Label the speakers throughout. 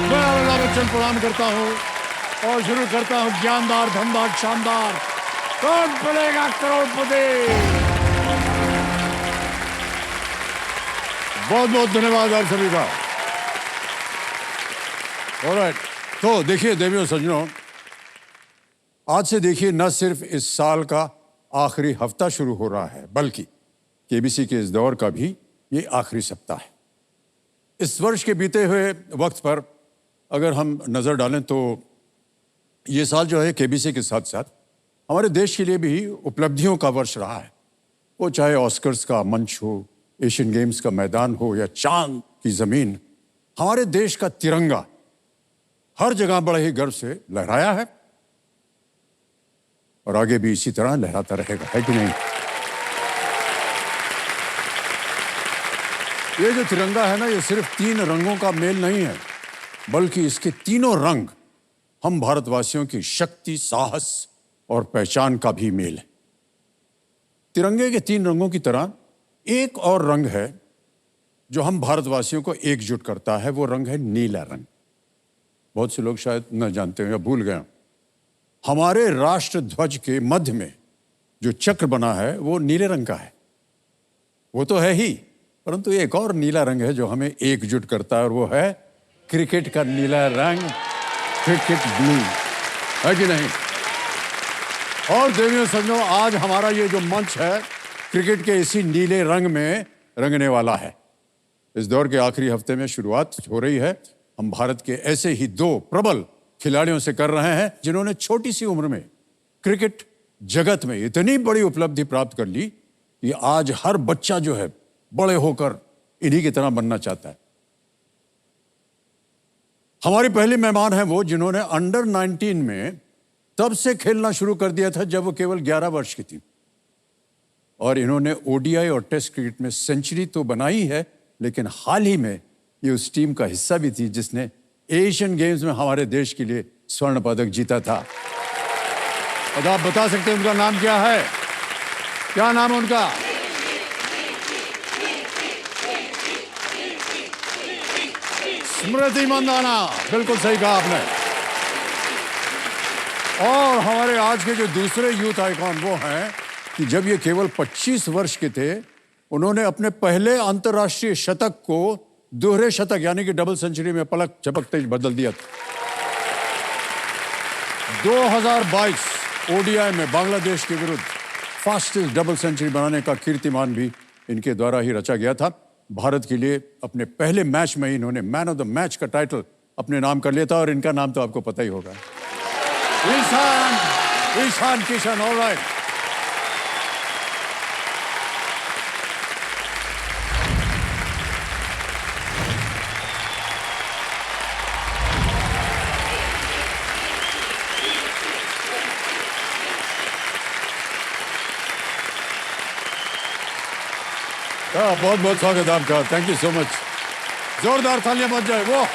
Speaker 1: मैं अमिताभ बच्चन प्रणाम करता हूँ और शुरू करता हूँ ज्ञानदार धनदार शानदार कौन बनेगा करोड़पति। बहुत बहुत धन्यवाद आप सभी का। ऑलराइट, तो देखिए देवियों सज्जनों, आज से देखिए न सिर्फ इस साल का आखिरी हफ्ता शुरू हो रहा है बल्कि केबीसी के इस दौर का भी ये आखिरी सप्ताह है। इस वर्ष के बीते हुए वक्त पर अगर हम नजर डालें तो ये साल जो है केबीसी के साथ साथ हमारे देश के लिए भी उपलब्धियों का वर्ष रहा है। वो चाहे ऑस्कर्स का मंच हो, एशियन गेम्स का मैदान हो या चांद की जमीन, हमारे देश का तिरंगा हर जगह बड़े ही गर्व से लहराया है और आगे भी इसी तरह लहराता रहेगा, है कि नहीं? ये जो तिरंगा है ना, ये सिर्फ 3 रंगों का मेल नहीं है बल्कि इसके तीनों रंग हम भारतवासियों की शक्ति, साहस और पहचान का भी मेल है। तिरंगे के 3 रंगों की तरह एक और रंग है जो हम भारतवासियों को एकजुट करता है, वो रंग है नीला रंग। बहुत से लोग शायद न जानते हो या भूल गए। हमारे राष्ट्र ध्वज के मध्य में जो चक्र बना है वो नीले रंग का है। वो तो है ही, परंतु एक और नीला रंग है जो हमें एकजुट करता है और वो है क्रिकेट का नीला रंग, क्रिकेट ब्लू, है कि नहीं? और देवियों सज्जनों, आज हमारा ये जो मंच है क्रिकेट के इसी नीले रंग में रंगने वाला है। इस दौर के आखिरी हफ्ते में शुरुआत हो रही है। हम भारत के ऐसे ही 2 प्रबल खिलाड़ियों से कर रहे हैं जिन्होंने छोटी सी उम्र में क्रिकेट जगत में इतनी बड़ी उपलब्धि प्राप्त कर ली कि आज हर बच्चा जो है बड़े होकर इन्हीं की तरह बनना चाहता है। हमारी पहली मेहमान है वो जिन्होंने अंडर 19 में तब से खेलना शुरू कर दिया था जब वो केवल 11 वर्ष की थी और इन्होंने ओडीआई और टेस्ट क्रिकेट में सेंचुरी तो बनाई है, लेकिन हाल ही में ये उस टीम का हिस्सा भी थी जिसने एशियन गेम्स में हमारे देश के लिए स्वर्ण पदक जीता था। और आप बता सकते हैं उनका नाम क्या है? क्या नाम है उनका? स्मृति मंदाना। बिल्कुल सही कहा आपने। और हमारे आज के जो दूसरे यूथ आइकॉन वो हैं कि जब ये केवल 25 वर्ष के थे उन्होंने अपने पहले अंतर्राष्ट्रीय शतक को दोहरे शतक यानी कि डबल सेंचुरी में पलक झपकते ही बदल दिया था। 2022 ओडीआई में बांग्लादेश के विरुद्ध फास्टेस्ट डबल सेंचुरी बनाने का कीर्तिमान भी इनके द्वारा ही रचा गया था। भारत के लिए अपने पहले मैच में ही इन्होंने मैन ऑफ द मैच का टाइटल अपने नाम कर लिया था और इनका नाम तो आपको पता ही होगा, ईशान किशन। ऑलराइट, बहुत बहुत स्वागत आपका। Thank you so much. जोरदार तालियां बज जाए। वो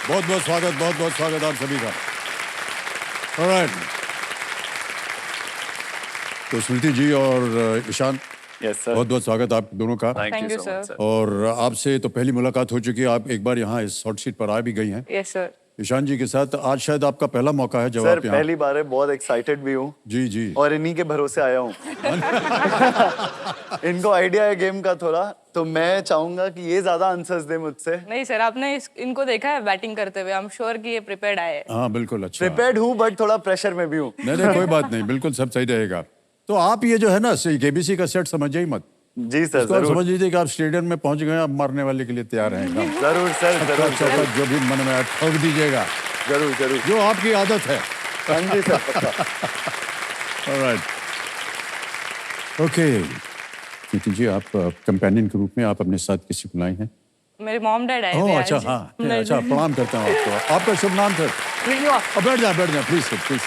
Speaker 1: बहुत बहुत स्वागत आप सभी का। ऑलराइट, तो स्मृति जी और ईशान,
Speaker 2: यस सर,
Speaker 1: बहुत बहुत स्वागत आप दोनों का।
Speaker 2: Thank you so much sir.
Speaker 1: और आपसे तो पहली मुलाकात हो चुकी है, आप एक बार यहाँ इस हॉट सीट पर आ भी गई हैं।
Speaker 3: Yes sir.
Speaker 1: ईशान जी के साथ आज शायद आपका पहला मौका है जब
Speaker 2: सर
Speaker 1: आप यहाँ।
Speaker 2: पहली बार है, बहुत एक्साइटेड भी हूँ।
Speaker 1: जी जी।
Speaker 2: और इन्हीं के भरोसे आया हूँ। इनको आइडिया है गेम का थोड़ा, तो मैं चाहूंगा कि ये ज्यादा आंसर्स दे मुझसे।
Speaker 3: नहीं सर, आपने इनको देखा है बैटिंग करते हुए, आई एम श्योर कि ये प्रिपेयर्ड आए।
Speaker 1: हाँ बिल्कुल, अच्छा।
Speaker 2: प्रिपेयर्ड हूँ बट थोड़ा प्रेशर में भी हूँ।
Speaker 1: नहीं कोई बात नहीं, बिल्कुल सब सही रहेगा। तो आप ये जो है ना केबीसी का सेट समझिए ही मत।
Speaker 2: जी सर,
Speaker 1: इसको आप समझ लीजिए कि आप स्टेडियम में पहुंच गए, आप मारने वाले के लिए तैयार हैं एकदम।
Speaker 2: जरूर सर, जरूर
Speaker 1: चौका जो भी मन में आए ठोक दीजिएगा,
Speaker 2: जरूर जरूर,
Speaker 1: जो आपकी आदत है।
Speaker 2: हाँ जी sir.
Speaker 1: Alright, okay. Preeti ji, आप कंपेनियन के रूप में आप अपने साथ किसी को लाए हैं?
Speaker 3: मेरे मॉम डैड आए।
Speaker 1: ओह अच्छा, हाँ अच्छा, प्रणाम करता हूँ आपको। आपका शुभ नाम सर? बैठ जाए प्लीज प्लीज।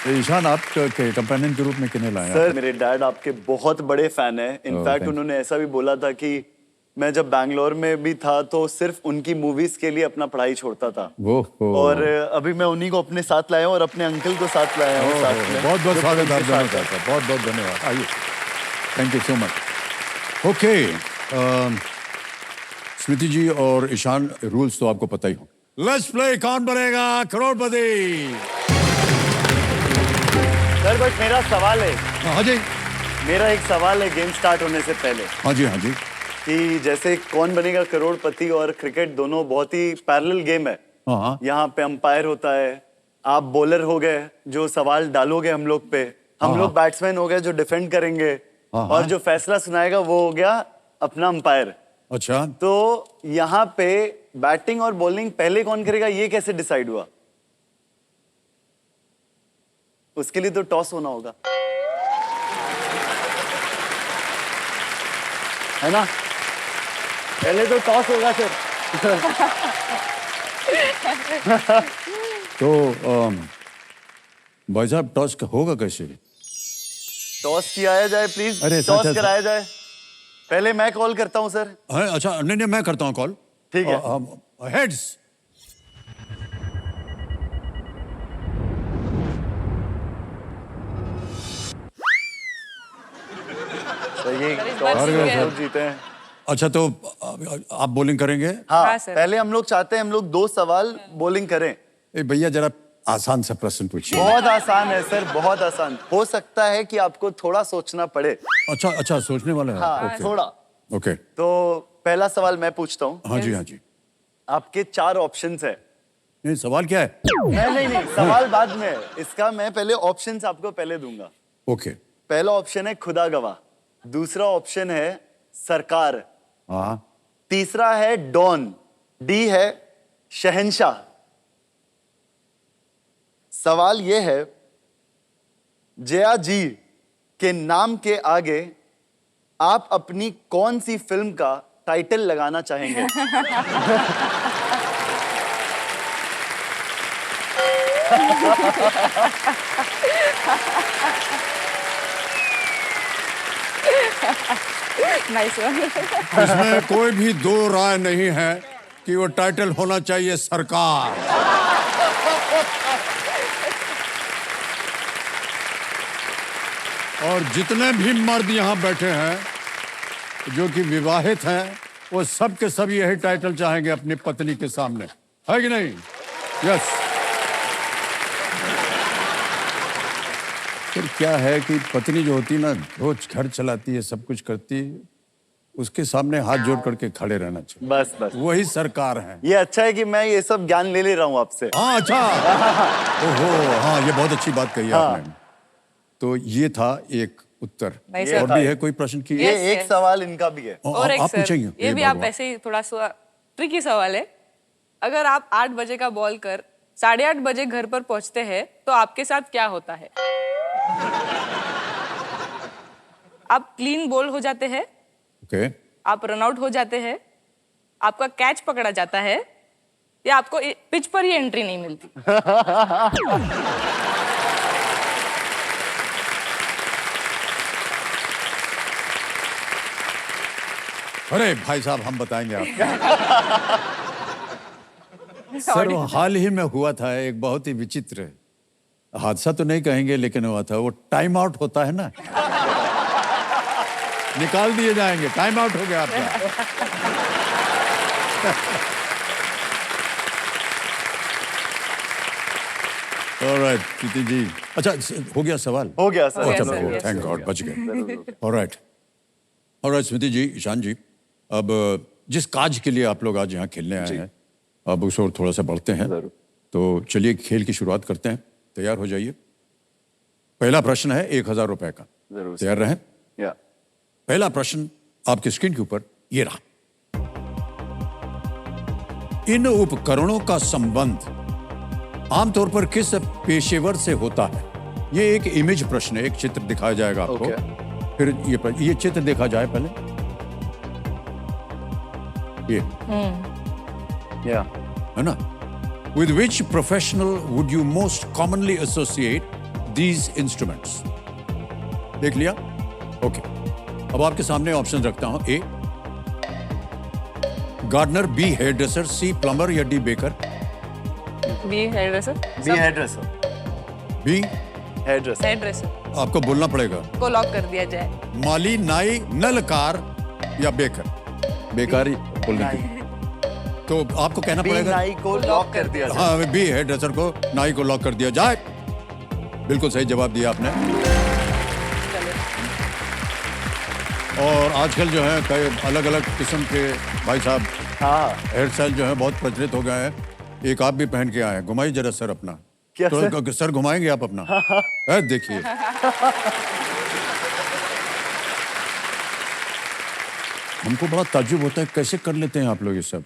Speaker 1: ईशान, आप कंपेनियन के रूप में किन्हें लाए?
Speaker 2: सर मेरे डैड आपके बहुत बड़े फैन हैं। इनफैक्ट उन्होंने ऐसा भी बोला था कि मैं जब बैंगलोर में भी था तो सिर्फ उनकी मूवीज के लिए अपना पढ़ाई छोड़ता था।
Speaker 1: ओहो।
Speaker 2: और अभी मैं उन्हीं को अपने साथ लाया हूँ और अपने अंकल को साथ लाया हूँ साथ में।
Speaker 1: बहुत बहुत
Speaker 2: जो
Speaker 1: स्वागत
Speaker 2: उनके
Speaker 1: आप दोनों
Speaker 2: साथ है।
Speaker 1: का, बहुत बहुत धन्यवाद। आइए, thank you so much. Okay, Smriti ji और ईशान, रूल्स तो आपको पता ही हो। लेट्स प्ले कौन बनेगा करोड़पति।
Speaker 2: सर बट मेरा सवाल है,
Speaker 1: हाँ जी,
Speaker 2: मेरा एक सवाल है गेम स्टार्ट होने से पहले
Speaker 1: हाँ जी, हाँ जी,
Speaker 2: कि जैसे कौन बनेगा करोड़पति और क्रिकेट दोनों बहुत ही पैरेलल गेम है।
Speaker 1: हाँ हाँ,
Speaker 2: यहाँ पे अंपायर होता है, आप बॉलर हो गए जो सवाल डालोगे हम लोग पे, हम लोग बैट्समैन हो गए जो डिफेंड करेंगे,
Speaker 1: हाँ,
Speaker 2: और जो फैसला सुनाएगा वो हो गया अपना अंपायर।
Speaker 1: अच्छा,
Speaker 2: तो यहाँ पे बैटिंग और बॉलिंग पहले कौन करेगा ये कैसे डिसाइड हुआ? उसके लिए तो टॉस होना होगा, है ना? पहले तो टॉस होगा सर।
Speaker 1: तो भाई साहब टॉस होगा कैसे?
Speaker 2: टॉस किया जाए प्लीज,
Speaker 1: अरे,
Speaker 2: टॉस
Speaker 1: सच-
Speaker 2: कराया जाए। पहले मैं कॉल करता हूँ सर।
Speaker 1: है, अच्छा, नहीं नहीं, मैं करता हूँ कॉल।
Speaker 2: ठीक है।
Speaker 1: हेड्स।
Speaker 2: सही,
Speaker 3: इस बार
Speaker 2: टॉस
Speaker 3: जीत
Speaker 2: में
Speaker 3: गए।
Speaker 2: लोग जीते हैं।
Speaker 1: अच्छा, तो आप बॉलिंग करेंगे?
Speaker 2: हाँ,
Speaker 3: हाँ, सर।
Speaker 2: पहले हम लोग चाहते हैं हम लोग 2 सवाल बॉलिंग करें।
Speaker 1: ए भैया, जरा आसान सा प्रश्न पूछिए।
Speaker 2: बहुत आसान है सर, बहुत आसान। हो सकता है कि आपको थोड़ा सोचना पड़े।
Speaker 1: अच्छा अच्छा, सोचने वाला है।
Speaker 2: हाँ,
Speaker 1: ओके,
Speaker 2: थोड़ा।
Speaker 1: ओके,
Speaker 2: तो पहला सवाल मैं पूछता हूँ।
Speaker 1: हाँ जी, हाँ जी।
Speaker 2: आपके 4 ऑप्शंस है।
Speaker 1: नहीं, सवाल क्या है?
Speaker 2: नहीं, सवाल बाद में है। इसका मैं पहले ऑप्शंस आपको पहले दूंगा।
Speaker 1: ओके,
Speaker 2: पहला ऑप्शन है खुदा गवाह, दूसरा ऑप्शन है सरकार,
Speaker 1: हाँ,
Speaker 2: तीसरा है डॉन, डी है शहंशाह। सवाल यह है, जया जी के नाम के आगे आप अपनी कौन सी फिल्म का टाइटल लगाना चाहेंगे?
Speaker 3: Nice one.
Speaker 1: इसमें कोई भी दो राय नहीं है कि वो टाइटल होना चाहिए सरकार। और जितने भी मर्द यहाँ बैठे हैं जो कि विवाहित हैं, वो सब के सब यही टाइटल चाहेंगे अपनी पत्नी के सामने, है कि नहीं? यस। फिर क्या है कि पत्नी जो होती है ना, रोज घर चलाती है, सब कुछ करती है, उसके सामने हाथ जोड़ करके खड़े रहना चाहिए।
Speaker 2: बस बस,
Speaker 1: वही सरकार है।
Speaker 2: ये अच्छा है कि मैं ये सब ज्ञान ले रहा हूं आपसे।
Speaker 1: हाँ, अच्छा। ओहो, हाँ, ये बहुत अच्छी बात कही आपने। तो ये था एक उत्तर।
Speaker 3: नहीं,
Speaker 2: सर।
Speaker 1: और भी है कोई प्रश्न की?
Speaker 2: ये
Speaker 3: Yes,
Speaker 2: एक
Speaker 3: yes.
Speaker 2: सवाल इनका भी है।
Speaker 3: और एक
Speaker 1: आप
Speaker 3: सर,
Speaker 1: पूछेंगे?
Speaker 3: ये भी आप
Speaker 1: भगवान।
Speaker 3: ऐसे ही थोड़ा सा ट्रिकी सवाल है। अगर आप 8 बजे का बॉल कर 8:30 बजे घर पर पहुंचते हैं तो आपके साथ क्या होता है? आप क्लीन बॉल हो जाते हैं,
Speaker 1: ओके,
Speaker 3: आप रन आउट हो जाते हैं, आपका कैच पकड़ा जाता है, या आपको पिच पर ही एंट्री नहीं मिलती?
Speaker 1: अरे भाई साहब, हम बताएंगे आपको। सर, वो हाल ही में हुआ था एक बहुत ही विचित्र हादसा, तो नहीं कहेंगे लेकिन हुआ था। वो टाइम आउट होता है ना, निकाल दिए जाएंगे, टाइम आउट हो गया आपका। ऑलराइट, प्रीति जी। अच्छा, हो गया सवाल?
Speaker 2: हो गया सर।
Speaker 3: हो गया
Speaker 1: चलो,
Speaker 3: सर, yes,
Speaker 1: थैंक गॉड, बच गए। ऑलराइट, ऑलराइट, स्मृति जी, ईशान जी, अब जिस काज के लिए आप लोग आज यहाँ खेलने आए हैं, अब उस और थोड़ा सा बढ़ते हैं। तो चलिए खेल की शुरुआत करते हैं। तैयार हो जाइए। पहला प्रश्न है 1000 रुपए का।
Speaker 2: जरूर।
Speaker 1: तैयार रहें।
Speaker 2: या
Speaker 1: पहला प्रश्न आपके स्क्रीन के ऊपर ये रहा। इन उपकरणों का संबंध आमतौर पर किस पेशेवर से होता है? ये एक इमेज प्रश्न है, एक चित्र दिखाया जाएगा आपको।
Speaker 2: Okay.
Speaker 1: फिर ये चित्र देखा जाए पहले। ये
Speaker 2: या
Speaker 1: है ना? With which professional would you most commonly associate these instruments? देख लिया? ओके। अब आपके सामने ऑप्शन रखता हूं। A gardener, B hair dresser, C plumber या D baker?
Speaker 3: B hair dresser.
Speaker 2: B hair dresser.
Speaker 1: B
Speaker 2: hair dresser.
Speaker 3: Hair dresser
Speaker 1: आपको बोलना पड़ेगा।
Speaker 3: को लॉक कर दिया जाए।
Speaker 1: माली, नाई, नलकार या बेकर? बेकार ही बोलने की। तो आपको कहना
Speaker 2: बी
Speaker 1: पड़ेगा।
Speaker 2: नाई को लॉक कर दिया जाए।
Speaker 1: हाँ, बी हेयर ड्रेसर को, नाई को लॉक कर दिया जाए। बिल्कुल सही जवाब दिया आपने। और आजकल जो है कई अलग अलग किस्म के भाई साहब
Speaker 2: हाँ
Speaker 1: हेयर स्टाइल जो है बहुत प्रचलित हो गया है। एक आप भी पहन के आए हैं, घुमाइए जरा सर अपना।
Speaker 2: क्या
Speaker 1: तो सर घुमाएंगे आप अपना? देखिए। हमको बड़ा ताज्जुब होता है कैसे कर लेते हैं आप लोग ये सब।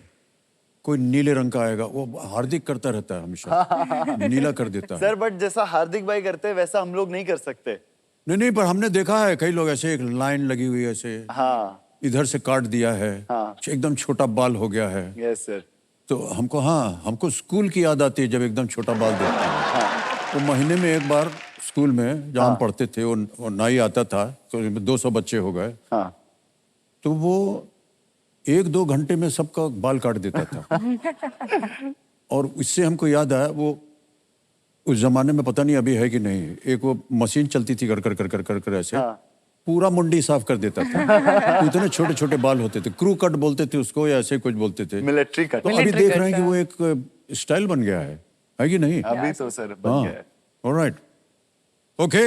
Speaker 1: कोई नीले रंग का आएगा, वो हार्दिक करता रहता है हमेशा, नीला कर देता है।
Speaker 2: सर, बट जैसा हार्दिक भाई करते हैं वैसा हम लोग नहीं कर सकते।
Speaker 1: नहीं, पर हमने देखा है कई लोग ऐसे, एक लाइन लगी हुई है ऐसे,
Speaker 2: हाँ
Speaker 1: इधर से काट दिया है,
Speaker 2: हाँ।
Speaker 1: एकदम छोटा बाल हो गया है।
Speaker 2: Yes sir.
Speaker 1: तो हमको स्कूल की याद आती है जब एकदम छोटा बाल देखते हैं। तो महीने में एक बार स्कूल में जहाँ हम पढ़ते थे, वो नाई आता था, तो 200 बच्चे हो गए,
Speaker 2: हाँ
Speaker 1: तो वो 1-2 घंटे में सबका बाल काट देता था। और इससे हमको याद आया, वो उस जमाने में पता नहीं अभी है कि नहीं, एक वो मशीन चलती थी, कर कर कर कर कर कर ऐसे पूरा मुंडी साफ कर देता था। इतने छोटे छोटे बाल होते थे, क्रू कट बोलते थे उसको या ऐसे कुछ बोलते थे।
Speaker 2: Military cut.
Speaker 1: तो अभी देख रहे हैं कि वो एक स्टाइल बन गया है कि नहीं?
Speaker 2: अभी तो सर बन गया है।
Speaker 1: ऑलराइट, ओके,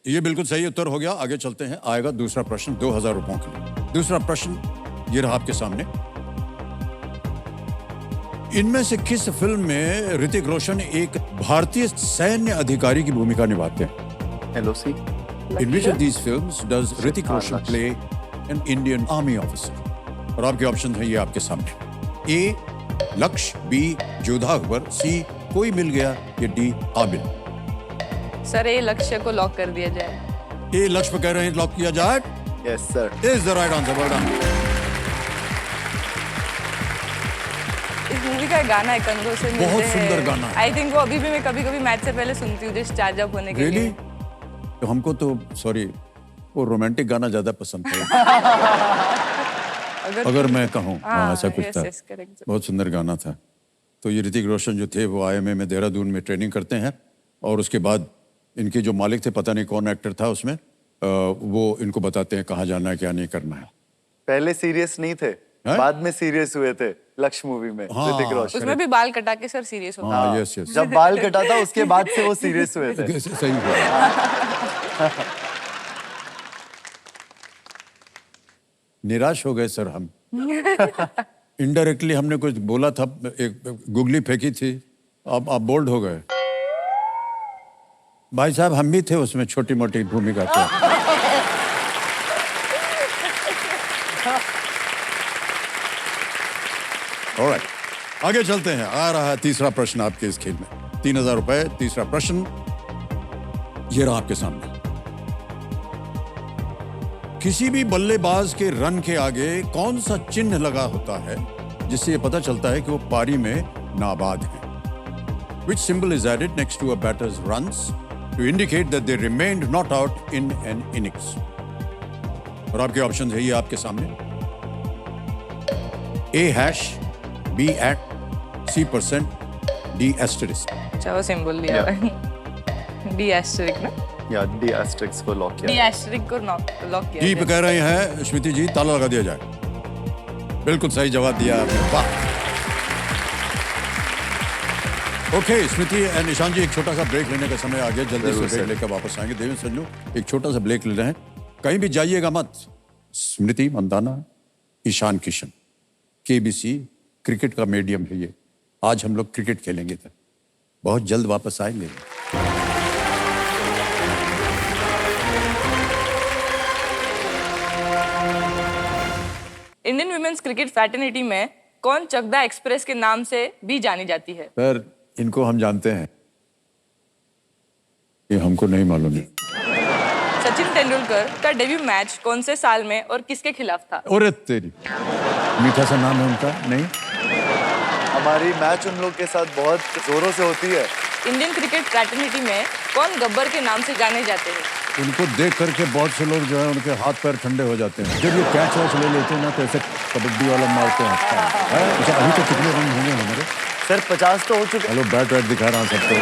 Speaker 1: ये बिल्कुल सही उत्तर हो गया। आगे चलते हैं, आएगा दूसरा प्रश्न 2000 रुपयों के लिए। दूसरा प्रश्न ये रहा आपके सामने। इनमें से किस फिल्म में ऋतिक रोशन एक भारतीय सैन्य अधिकारी की भूमिका निभाते हैं?
Speaker 2: LOC।
Speaker 1: In which of these films does Hrithik Roshan play an Indian Army officer? और आपके ऑप्शन है ये आपके सामने। ए लक्ष्य, बी जोधा अकबर, सी कोई मिल गया या डी आबिद?
Speaker 3: सर ये लक्ष्य को लॉक कर दिया जाए।
Speaker 1: ए लक्ष्य पे कह रहे हैं लॉक किया जाए।
Speaker 2: Yes sir.
Speaker 1: Is the right answer. Well done.
Speaker 3: इस मूवी का गाना है कंधों से मिलते
Speaker 1: बहुत
Speaker 3: हैं।
Speaker 1: सुंदर गाना है।
Speaker 3: आई थिंक वो अभी भी मैं कभी कभी मैच से पहले सुनती हूँ, जस्ट चार्ज अप होने के
Speaker 1: रियली?
Speaker 3: लिए।
Speaker 1: तो हमको तो सॉरी, वो रोमांटिक गाना ज्यादा पसंद था। अगर मैं कहूँ, हाँ ऐसा कुछ था।
Speaker 3: करेक्ट।
Speaker 1: बहुत सुंदर गाना था। तो ये ऋतिक रोशन जो थे वो IMA में देहरादून में ट्रेनिंग करते हैं, और उसके बाद इनके जो मालिक थे, पता नहीं कौन एक्टर था उसमें, वो इनको बताते हैं कहाँ जाना है क्या नहीं करना है।
Speaker 2: पहले सीरियस नहीं थे, बाद में सीरियस हुए थे लक्ष्य मूवी में।
Speaker 1: हाँ,
Speaker 2: ऋतिक रोशन
Speaker 3: उसमें भी बाल कटा के सर सीरियस होता
Speaker 1: हाँ, यस यस,
Speaker 2: जब बाल कटा था उसके बाद से वो सीरियस हुए थे।
Speaker 1: सही हुआ। निराश हो गए सर हम। इनडायरेक्टली हमने कुछ बोला था, एक गुगली फेंकी थी, अब आप बोल्ड हो गए। भाई साहब हम भी थे उसमें छोटी मोटी भूमिका पे। ऑलराइट, आगे चलते हैं। आ रहा है तीसरा प्रश्न आपके इस खेल में। 3000 रुपए। तीसरा प्रश्न ये रहा आपके सामने। किसी भी बल्लेबाज के रन के आगे कौन सा चिन्ह लगा होता है जिससे ये पता चलता है कि वो पारी में नाबाद है? Which symbol is added next to a batter's runs to indicate that they remained not out in an innings? और आपके ऑप्शन है ये आपके सामने। A#, B@, C%, D**.
Speaker 3: अच्छा वो सिंबल दिया है। डी एस्टरिक ना?
Speaker 2: या डी एस्टेरिक्स को लॉक
Speaker 3: डी
Speaker 2: किया।
Speaker 3: एस्टरिक को लॉक किया
Speaker 1: जी
Speaker 3: जाए।
Speaker 1: पे कह रहे हैं स्मृति जी, ताला लगा दिया जाए। बिल्कुल सही जवाब दिया आपने, वाह। ओके स्मृति एंड निशान जी, एक छोटा सा ब्रेक लेने का समय आ गया, जल्दी से
Speaker 2: जरूर
Speaker 1: ब्रेक
Speaker 2: सर।
Speaker 1: लेकर वापस आएंगे। देवेंद्र संजू एक छोटा सा ब्रेक ले रहे हैं, कहीं भी जाइएगा मत। स्मृति मंदाना, ईशान किशन, KBC क्रिकेट का मीडियम है ये। आज हम लोग क्रिकेट खेलेंगे तो बहुत जल्द वापस आएंगे।
Speaker 3: इंडियन वुमेन्स क्रिकेट फ्रैटर्निटी में कौन चकदा एक्सप्रेस के नाम से भी जानी जाती है?
Speaker 1: सर इनको हम जानते हैं, ये हमको नहीं मालूम है।
Speaker 3: सचिन तेंदुलकर का डेब्यू मैच कौन से साल में और किसके खिलाफ था?
Speaker 1: और तेरी मीठा सा नाम है उनका, नहीं?
Speaker 2: हमारी मैच उन लोग के साथ बहुत जोरों से होती है।
Speaker 3: इंडियन क्रिकेट फ्रैटर्निटी में कौन गब्बर के नाम से जाने जाते हैं?
Speaker 1: उनको देख करके बहुत से लोग जो है उनके हाथ पैर ठंडे हो जाते हैं। जब ये कैच वैच ले लेते हैं ना तो ऐसे कबड्डी वाला मारते हैं। अच्छा, अभी तो कितने रन होंगे हमारे?
Speaker 2: सर 50 तो हो चुके।
Speaker 1: हेलो बैट वैट दिखा रहा हूँ सबको।